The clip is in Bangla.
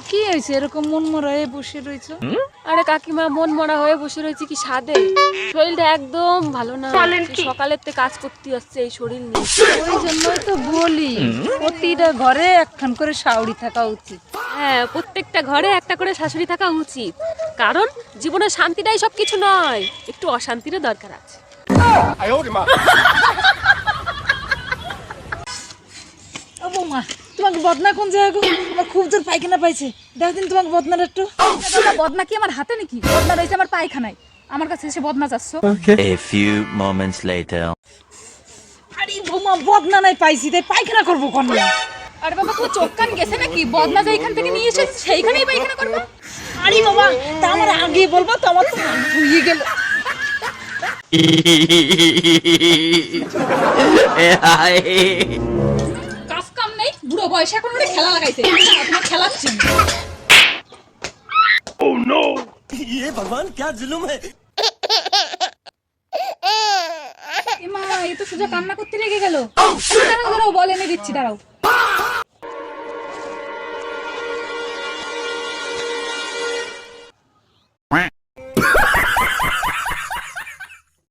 কি হয়েছে এরকম মন মরা হয়ে বসে রয়েছে? আরে কাকিমা, মন মরা হয়ে বসে রয়েছে কি সাদে? শরীরটা একদম ভালো না, সকালের থেকে কাজ করতে হচ্ছে এই শরীর নিয়ে। ওই জন্যই তো বলি প্রতিটা ঘরে একখান করে শাওড়ি থাকা উচিত। হ্যাঁ, প্রত্যেকটা ঘরে একটা করে শাশুড়ি থাকা উচিত, কারণ জীবনের শান্তিটাই সবকিছু নয়, একটু অশান্তিরও দরকার আছে। ও বৌমা, তোমাকে বদনা কোন জায়গা? আমার খুব জোর পায়খানা পাইছে, দেখো দিন তোমাকে বদনার একটু। বদনা কি আমার হাতে নাকি? বদনা রয়েছে আমার পায়খানায়, আমার কাছে এসে বদনা চাচ্ছ? A few moments later. আরে বৌমা, বদনা নাই পাইছি, তাই পায়খানা করবো কোন? আরে বাবা, তোমার চোখ কান গেছে নাকি? বদনা যেখান থেকে নিয়ে এসে সেইখানেই পায়খানা করবে? আরে বাবা, তা আমার আগে বলবো তো, আমার তো ধুয়ে গেল। কাজ কাম নেই, বুড়ো বয়সে এখন ওরে খেলা লাগাইছে, তোমার খেলাচ্ছি। ये भगवान क्या जुल्म है। এ মা, এ তো সোজা কান্না করতে লেগে গেল। দাঁড়াও দাঁড়াও, বল এনে দিচ্ছি, দাঁড়াও।